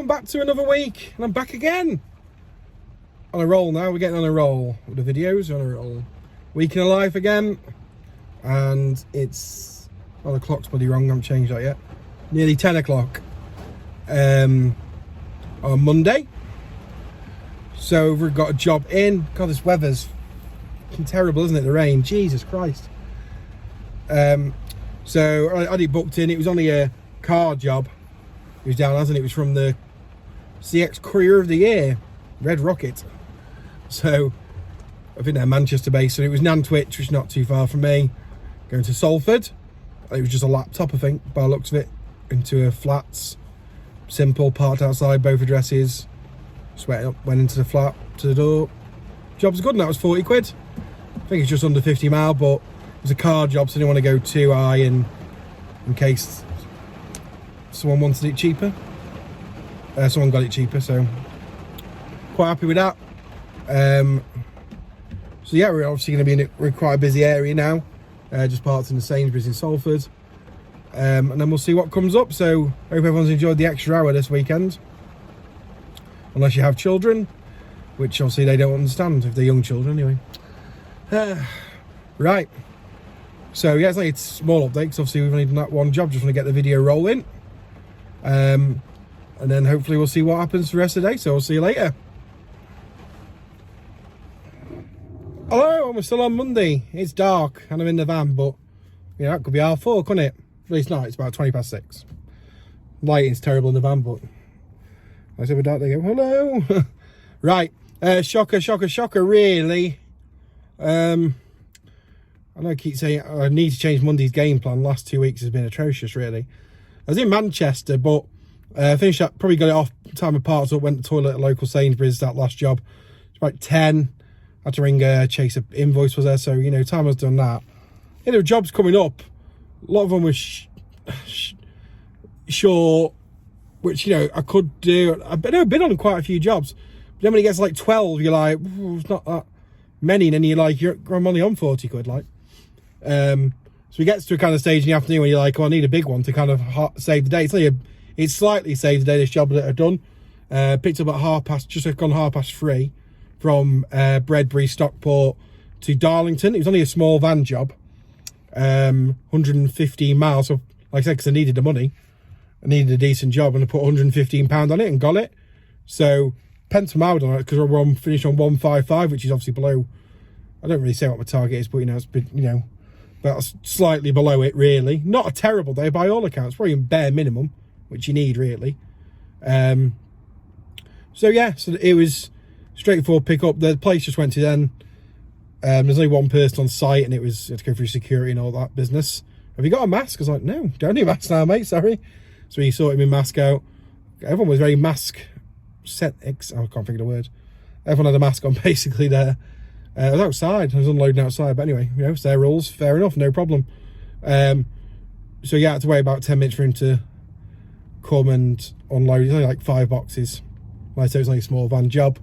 welcome back to another week, and I'm back again. On a roll now, we're getting on a roll with the videos, on a roll. Week in a life again, and it's, well, the clock's bloody wrong, I haven't changed that yet. Nearly 10 o'clock on Monday. So we've got a job in. God, this weather's terrible, isn't it? The rain, Jesus Christ. So I had it booked in. It was only a car job. It was down, hasn't it? It was from the CX Courier of the Year, Red Rocket. So I think they're Manchester based. So it was Nantwich, which is not too far from me. Going to Salford. It was just a laptop, I think, by the looks of it, into a flats. Simple, parked outside both addresses. Sweating up, went into the flat, to the door. Job's good, and that was 40 quid. I think it's just under 50 mile, but it was a car job, so I didn't want to go too high in case someone wanted it cheaper. Someone got it cheaper, so quite happy with that. So yeah, we're obviously going to be we're quite a busy area now. Just parked in the Sainsbury's in Salford. And then we'll see what comes up. So hope everyone's enjoyed the extra hour this weekend. Unless you have children, which obviously they don't understand if they're young children anyway. Right. So yeah, it's like a small update, because obviously we've only done that one job. Just want to get the video rolling. And then hopefully we'll see what happens for the rest of the day. So I'll see you later. Hello, we're still on Monday. It's dark and I'm in the van, but you know, it could be R4, couldn't it? At least not, it's about 6:20. Lighting's terrible in the van, but I said we're dark, they go, hello. Right, shocker, really. I know I keep saying I need to change Monday's game plan. Last 2 weeks has been atrocious, really. I was in Manchester, but finished up, probably got it off time of parts up, went to the toilet at local Sainsbury's, that last job. It's about 10. Had to ring chase a invoice was there, so you know, time has done that. Yeah, there were jobs coming up. A lot of them were short, which, you know, I could do. I've been on quite a few jobs, but then when it gets like 12, you're like, it's not that many, and then you're like, I'm only on 40 quid, like. So it gets to a kind of stage in the afternoon when you're like, oh, I need a big one to kind of save the day. It's slightly saved the day, this job that I've done. Picked up at just gone 3:30 from Bredbury, Stockport to Darlington. It was only a small van job, 115 miles. So, like I said, because I needed the money, I needed a decent job, and I put £115 on it and got it. So, pence per mile on it, because we're finished on 155, which is obviously below. I don't really say what my target is, but you know, it's been, you know, that's slightly below it, really. Not a terrible day by all accounts, probably bare minimum, which you need, really. So yeah, so it was straightforward pick up. The place just went to then. There's only one person on site, and you had to go through security and all that business. Have you got a mask? I was like, no, don't need a mask now, mate, sorry. So he sorted my mask out. Everyone was very mask set. I can't think of the word. Everyone had a mask on basically there. I was outside. I was unloading outside, but anyway, you know, it's their rules. Fair enough, no problem. So yeah, I had to wait about 10 minutes for him to come and unload. It's only like 5 boxes. Like I said, it was only a small van job.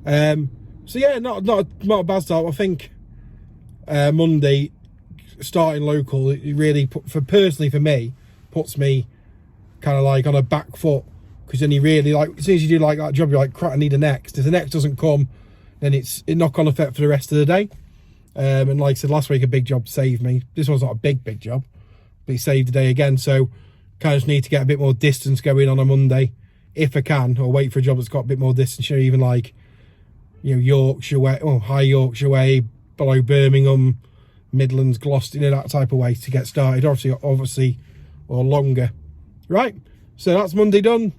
So yeah, not a bad start. I think Monday starting local, it really personally for me puts me kind of like on a back foot, because then you really, like, as soon as you do like that job, you're like, crap, I need a next. If the next doesn't come, then it knock-on effect for the rest of the day. And like I said last week, a big job saved me. This one's not a big job, but it saved the day again. So kind of just need to get a bit more distance going on a Monday if I can, or wait for a job that's got a bit more distance, you know, even like, you know, Yorkshire way, High Yorkshire way, below Birmingham, Midlands, Gloucester, you know, that type of way to get started, obviously, or longer. Right, so that's Monday done.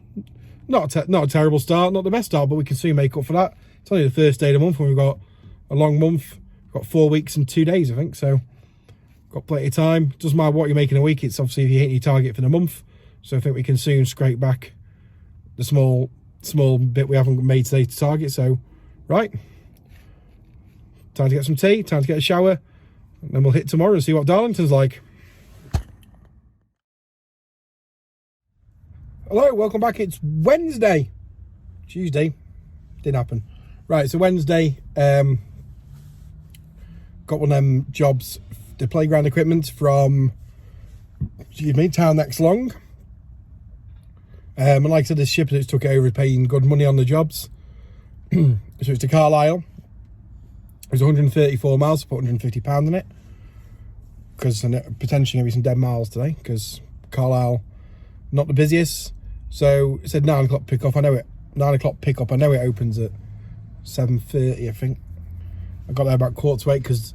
Not a terrible start, not the best start, but we can soon make up for that. It's only the first day of the month, and we've got a long month. We've got 4 weeks and 2 days, I think, so got plenty of time. Doesn't matter what you're making a week, it's obviously if you hit your target for the month. So I think we can soon scrape back the small bit we haven't made today to target. So right, time to get some tea, time to get a shower, and then we'll hit tomorrow and see what Darlington's like. Hello, welcome back. It's Wednesday. Tuesday didn't happen. Right, so Wednesday, got one of them jobs, the playground equipment from, Town Next Long. And like I said, the shipper that took it over is paying good money on the jobs. So it's to Carlisle. It was 134 miles, put £150 in it. Because potentially going to be some dead miles today, because Carlisle, not the busiest. So it said 9 o'clock pick-up. I know it. 9 o'clock pick-up. I know it opens at 7:30, I think. I got there about 7:45 because,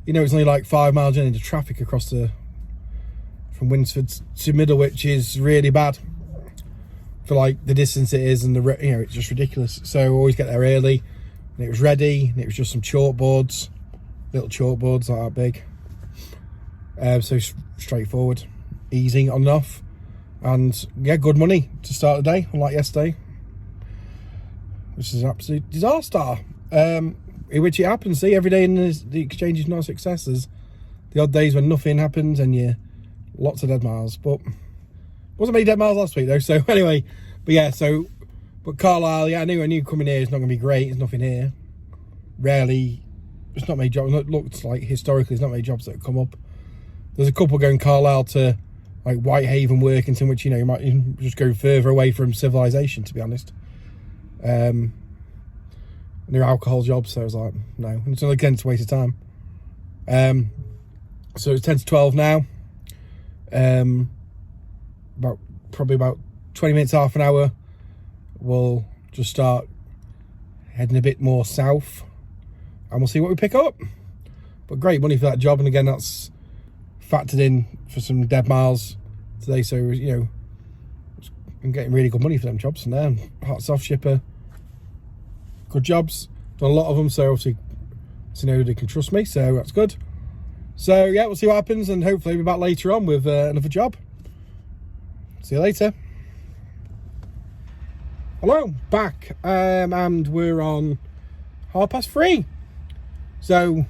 you know, it's only like 5 miles into traffic across from Winsford to Middlewich is really bad for like the distance it is, and it's just ridiculous. So I always get there early, and it was ready, and it was just some chalkboards, little chalkboards like that big. So straightforward, easy enough, and yeah, good money to start the day, unlike yesterday, which is an absolute disaster. In which it happens. See, every day in the exchange is not a success. There's the odd days when nothing happens and you lots of dead miles, but wasn't many dead miles last week though. So anyway, but Carlisle, yeah, I knew coming here is not going to be great. There's nothing here. Rarely, there's not many jobs. It looks like historically, there's not many jobs that have come up. There's a couple going Carlisle to like Whitehaven, Workington, which, you know, you might even just go further away from civilization, to be honest. They're alcohol jobs, so I was like, no, it's only against a waste of time. So it's 10 to 12 now. Probably about 20 minutes, half an hour, we'll just start heading a bit more south, and we'll see what we pick up. But great money for that job, and again, that's factored in for some dead miles today. So, you know, I'm getting really good money for them jobs, and then hats off shipper. Good jobs, done a lot of them, so obviously to know they can trust me, so that's good. So yeah, we'll see what happens, and hopefully we'll be back later on with another job. See you later. Hello, back, and we're on 3:30. So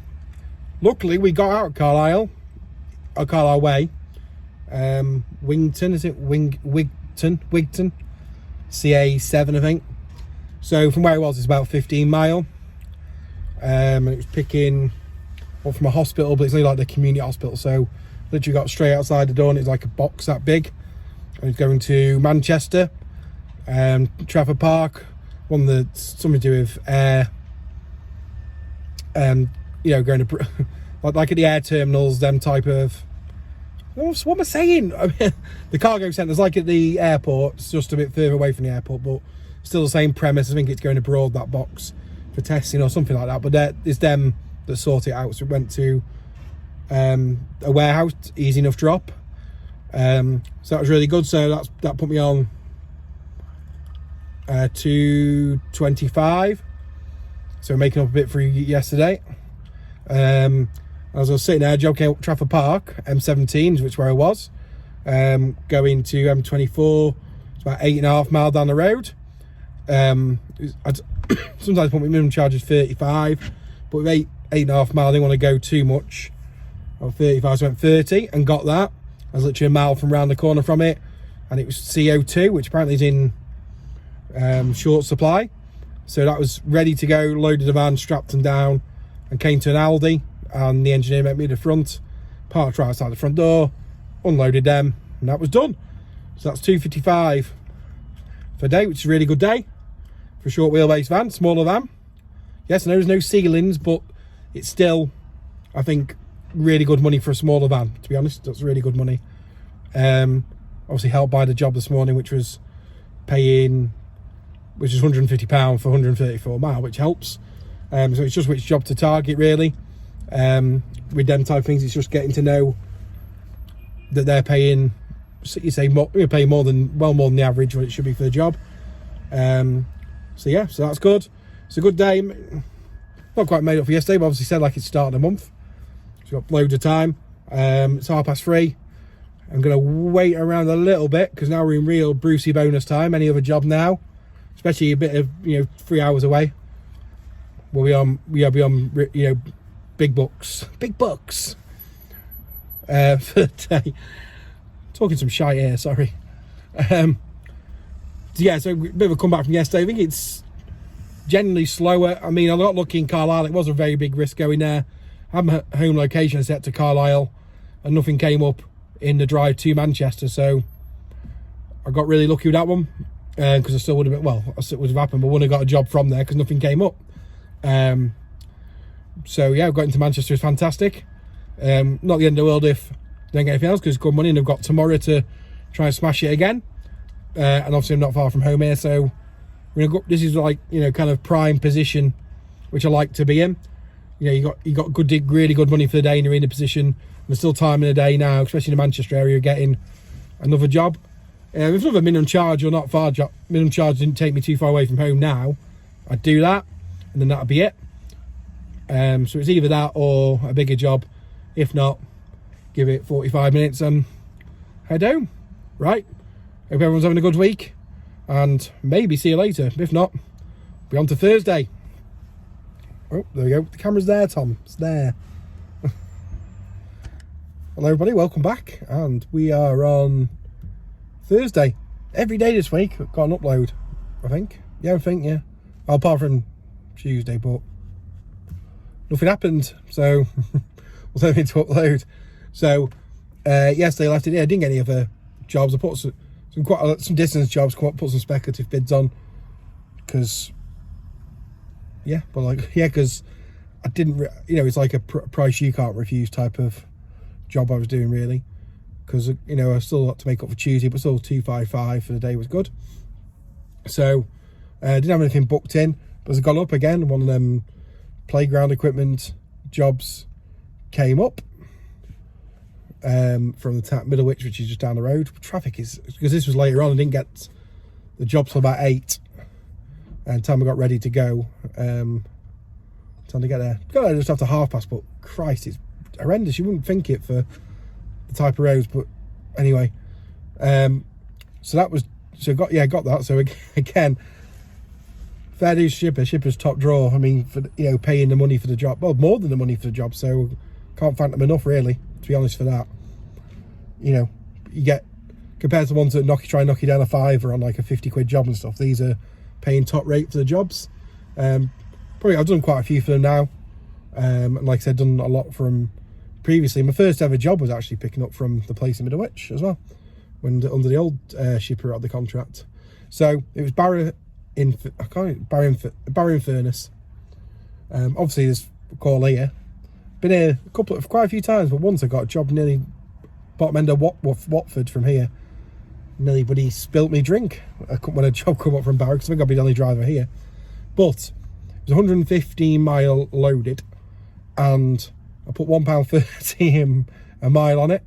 luckily we got out of Carlisle, Carlisle Way. Wigton, is it Wigton, CA7, I think. So from where it was, it's about 15 mile. And it was picking up from a hospital, but it's only like the community hospital. So literally got straight outside the door, and it's like a box that big. And it's going to Manchester, Trafford Park, one that's something to do with air. You know, going to like at the air terminals, them type of. What am I saying? The cargo centre's like at the airport. It's just a bit further away from the airport, but still the same premise. I think it's going abroad, that box, for testing or something like that. But it's them that sort it out. So it went to a warehouse, easy enough drop. So that was really good. So that put me on 225. So making up a bit for yesterday. As I was sitting there, job came up Trafford Park, M17, which is where I was. Going to M24, it's about 8.5 miles down the road. I'd sometimes put my minimum charge as 35, but with 8.5 miles, I didn't want to go too much. On 35, so I went 30 and got that. I was literally a mile from round the corner from it, and it was CO2, which apparently is in short supply. So that was ready to go, loaded the van, strapped them down, and came to an Aldi, and the engineer met me at the front, parked right outside the front door, unloaded them, and that was done. So that's 255 for a day, which is a really good day for a short wheelbase van, smaller van. Yes, I know there's no ceilings, but it's still, I think, really good money for a smaller van, to be honest. That's really good money. Obviously helped by the job this morning, which is £150 for 134 mile, which helps. So it's just which job to target, really. With them type of things, it's just getting to know that they're paying, you say, you're paying well more than the average what it should be for the job. So yeah, so that's good. It's a good day. Not quite made up for yesterday, but obviously said like it's starting a month. So we've got loads of time. It's 3:30. I'm going to wait around a little bit because now we're in real Brucey bonus time. Any other job now, especially a bit of 3 hours away, we'll be on big bucks for the day. Talking some shite here, sorry. Yeah, so a bit of a comeback from yesterday. I think it's generally slower. I mean, I'm not looking Carlisle. It was a very big risk going there. I had my home location set to Carlisle, and nothing came up in the drive to Manchester. So I got really lucky with that one, because I still would have been, well, it would have happened, but wouldn't have got a job from there because nothing came up. So yeah, I've got into Manchester. It's fantastic. Not the end of the world if I don't get anything else, because it's good money, and I've got tomorrow to try and smash it again. And obviously I'm not far from home here, so we're gonna go, this is like, you know, kind of prime position which I like to be in. You know, you got good, really good money for the day, and you're in a position, and there's still time in the day now, especially in the Manchester area, getting another job. If another minimum charge or not far job, minimum charge didn't take me too far away from home now, I'd do that, and then that'd be it. So it's either that or a bigger job. If not, give it 45 minutes and head home. Right, hope everyone's having a good week, and maybe see you later. If not, be on to Thursday. Oh, there we go. The camera's there, Tom. It's there. Hello everybody, welcome back, and we are on Thursday. Every day this week I've got an upload, I think. Yeah. Well, apart from Tuesday, but nothing happened, so was hoping to upload. So yesterday I left it here. I didn't get any other jobs. I put some distance jobs, put some speculative bids on, because because I didn't, you know, it's like a price you can't refuse type of job I was doing, really, because, you know, I still got to make up for Tuesday, but still 255 for the day was good. So didn't have anything booked in, but as I got up again, one of them playground equipment jobs came up from the Middlewich, which is just down the road. Traffic is, because this was later on, I didn't get the job till about 8, and time I got ready to go, time to get there just after 5:30, but Christ, it's horrendous. You wouldn't think it for the type of roads, but anyway, so that was, so got that. So again, fair dues shipper's top drawer. I mean, for, you know, paying the money for the job, well, more than the money for the job, so can't thank them enough, really, to be honest, for that. You know, you get, compared to the ones that try and knock you down a £5 on like a 50 quid job and stuff, these are paying top rate for the jobs. Probably I've done quite a few for them now, and like I said, done a lot from previously. My first ever job was actually picking up from the place in Middlewich as well, when under the old shipper had the contract. So it was Barrow in Furness. Obviously there's a call here. Been here quite a few times, but once I got a job nearly bottom end of Watford from here. Nearly buddy spilt me drink when a job come up from Barrow, because I think I'll be the only driver here. But it was 115 mile loaded, and I put £1.30 a mile on it.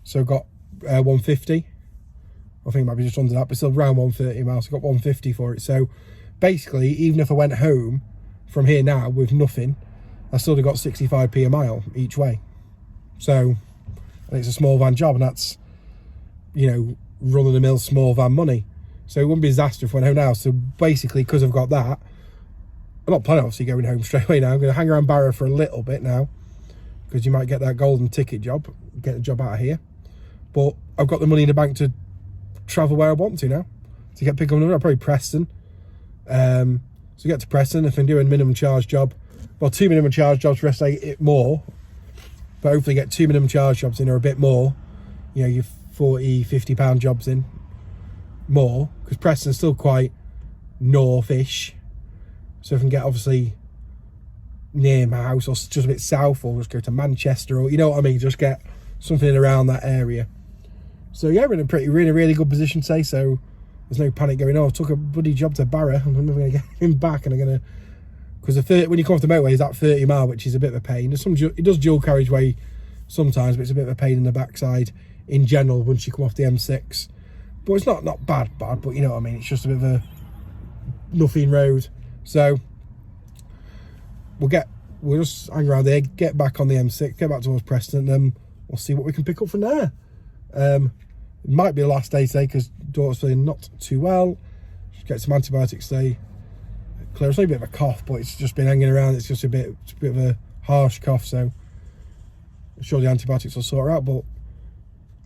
So I got 150. I think it might be just under that, but still around 130 miles. So I got 150 for it. So basically, even if I went home from here now with nothing, I still have got 65p a mile each way. So, and it's a small van job, and that's, you know, run-of-the-mill small van money. So it wouldn't be a disaster if I went home now. So basically, because I've got that, I'm not planning obviously going home straight away now. I'm going to hang around Barrow for a little bit now, because you might get that golden ticket job, get a job out of here. But I've got the money in the bank to travel where I want to now. To get pick up another, probably Preston. So get to Preston, if I'm doing a minimum charge job, well, 2 minimum charge jobs for rest it more, but hopefully get 2 minimum charge jobs in, or a bit more. You know, your £40-50 jobs in more, because Preston's still quite north-ish. So if I can get obviously near my house, or just a bit south, or just go to Manchester, or, you know what I mean, just get something around that area. So yeah, we're in a really good position today, so there's no panic going on. I took a bloody job to Barrow, and I'm never going to get him back, and I'm going to, because when you come off the motorway, is that 30 mile, which is a bit of a pain. There's it does dual carriageway sometimes, but it's a bit of a pain in the backside in general once you come off the M6. But it's not bad, but you know what I mean, it's just a bit of a nothing road. So we'll just hang around there, get back on the M6, get back towards Preston, and then we'll see what we can pick up from there. It might be the last day today, because daughter's feeling not too well. Just get some antibiotics today. Clear, it's only a bit of a cough, but it's just been hanging around. It's just a bit of a harsh cough, so I'm sure the antibiotics will sort her out, but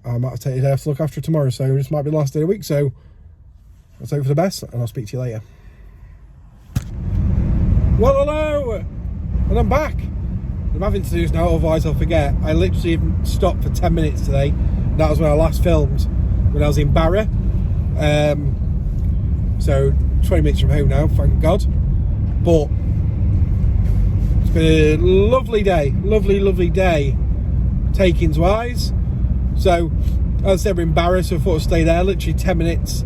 I might have to take a day off to look after her tomorrow, so this might be the last day of the week. So let's hope for the best, and I'll speak to you later. Well, hello, and I'm back. I'm having to do this now, otherwise I'll forget. I literally stopped for 10 minutes today. That was when I last filmed. when I was in Barra. So 20 minutes from home now, thank God. But it's been a lovely day, lovely day, takings wise. So as I said, we're in Barra, so I thought I'd stay there. Literally 10 minutes.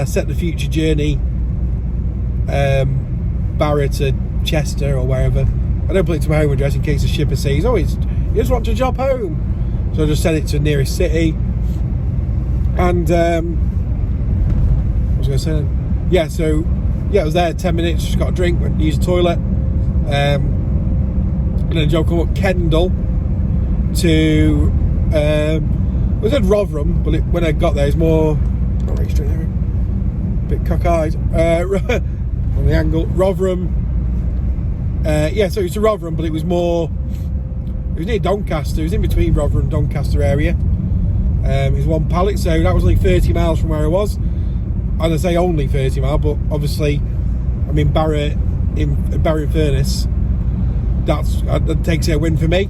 Set the future journey, Barra to Chester or wherever. I don't put it to my home address in case the shipper says, "Oh, you just want to drop home." So I just sent it to the nearest city. And what was I going to say? Yeah, so I was there 10 minutes, just got a drink, went to use the toilet, and then Joe come up Kendal to I said Rotherham, but when I got there, it's more not very straight there, a bit cockeyed on the angle. Rotherham, so it was to Rotherham, but it was near Doncaster. It was in between Rotherham and Doncaster area. It was one pallet, so that was only 30 miles from where I was. And I say only 30 miles, but obviously I'm in Barra in Furness. That takes a win for me.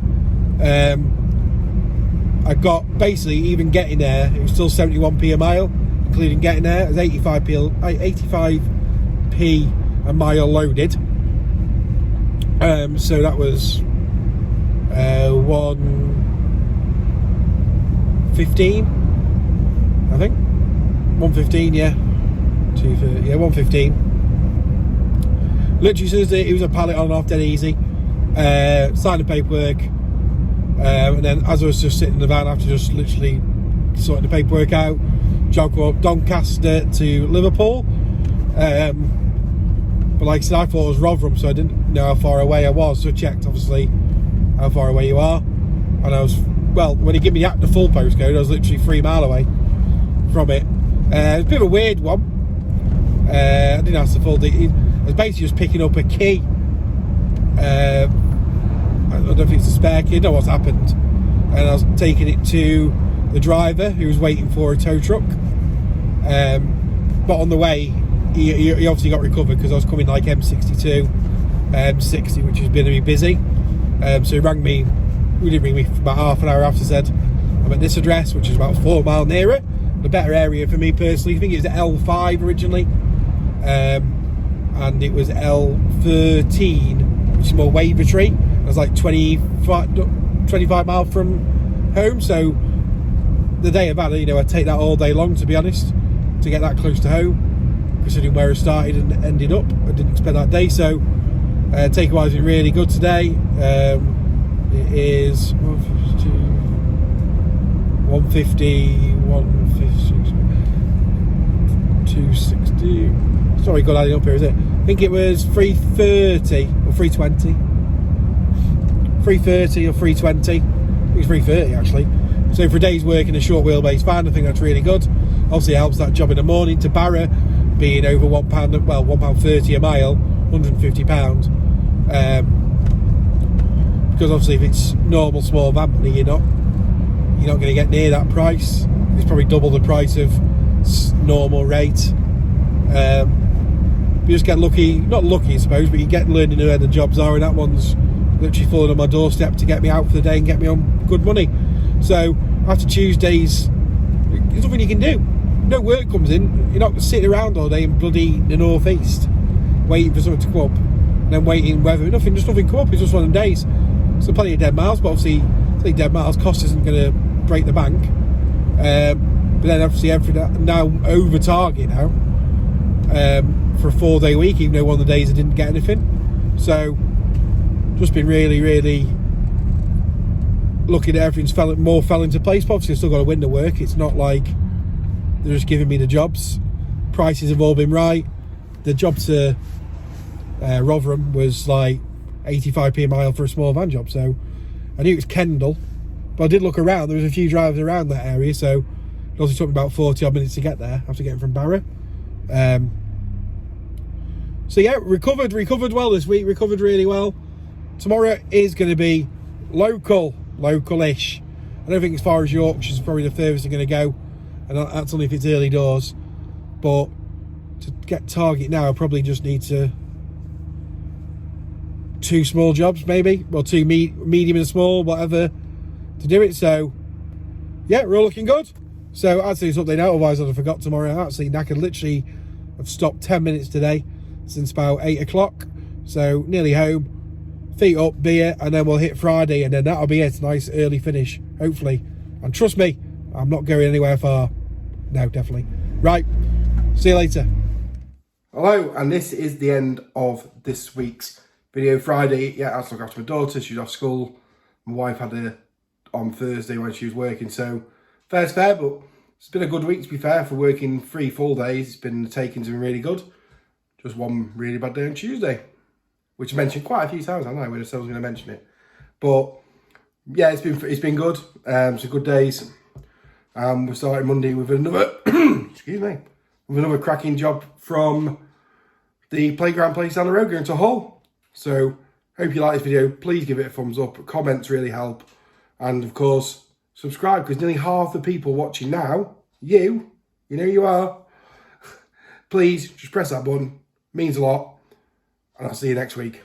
I got basically, even getting there, it was still 71p a mile, including getting there. It was 85p a mile loaded. So that was 115, I think. 115, yeah. 115. Literally, as it was a pallet on and off, dead easy. Signed the paperwork, and then as I was just sitting in the van after just literally sorting the paperwork out, jog up Doncaster to Liverpool. But like I said, I thought it was Rotherham, so I didn't know how far away I was. So I checked, obviously, how far away you are, and I was, well, when he gave me the full postcode, I was literally 3 mile away from it. It's a bit of a weird one. I didn't ask the full details. I was basically just picking up a key. I don't know if it's a spare key, I don't know what's happened. And I was taking it to the driver who was waiting for a tow truck. But on the way, he obviously got recovered because I was coming like M62, M60, which was going to be busy. So he rang me, he didn't ring me for about half an hour after, said, I'm at this address, which is about 4 mile nearer. The better area for me personally. I think it was L5 originally, and it was L13, which is more Wavertree. I was like 25 miles from home, so the day of that, I'd take that all day long, to be honest, to get that close to home, considering where I started and ended up. I didn't expect that day, so takeaway has been really good today. It is 150, 260. Sorry, good adding up here, is it? I think it was 330 or 320. 330 or 320. I think it's 330 actually. So for a day's work in a short wheelbase van, I think that's really good. Obviously, it helps that job in the morning to Barra being over £1, well, £1.30 a mile, £150. Because obviously, if it's normal small van money, you're not going to get near that price. It's probably double the price of normal rate. You just get lucky, not lucky I suppose, but you get learning where the jobs are, and that one's literally falling on my doorstep to get me out for the day and get me on good money. So after Tuesdays, there's nothing you can do. No work comes in, you're not sitting around all day in bloody the North East waiting for something to come up, and then waiting whether nothing come up. It's just one of them days. So plenty of dead miles, but obviously dead miles cost isn't going to break the bank. But then obviously everything now over target now, for a 4-day week, even though one of the days I didn't get anything. So just been really looking at everything's fell into place. But obviously I've still got to win the work. It's not like they're just giving me the jobs. Prices have all been right. The job to Rotherham was like 85p a mile for a small van job, so I knew it was Kendal, but I did look around. There was a few drivers around that area, so it also took me about 40 odd minutes to get there after getting from Barra. So yeah, recovered well this week, recovered really well. Tomorrow is going to be local-ish. I don't think as far as Yorkshire's probably the furthest I'm going to go, and that's only if it's early doors. But to get target now, I probably just need to 2 small jobs maybe, well, 2 medium and small, whatever, to do it. So yeah, we're all looking good. So I'd say it's update now, otherwise I'd have forgot tomorrow. I'm absolutely knackered. Literally, I've stopped 10 minutes today since about 8 o'clock. So nearly home, feet up, beer, and then we'll hit Friday, and then that'll be it. Nice early finish, hopefully. And trust me, I'm not going anywhere far. No, definitely. Right, see you later. Hello, and this is the end of this week's video. Friday, yeah, I had to look after my daughter. She's off school. My wife had her on Thursday when she was working, so fair's fair, but it's been a good week, to be fair, for working 3 full days. It's been, the takings have been really good. Just one really bad day on Tuesday, which I mentioned quite a few times. I know when I said I was going to mention it, but yeah, it's been good. Some good days. We're starting Monday with another excuse me, with another cracking job from the playground place down the road, going to Hull. So hope you like this video. Please give it a thumbs up. Comments really help, and of course subscribe, because nearly half the people watching now, you know you are. Please just press that button. Means a lot, and I'll see you next week.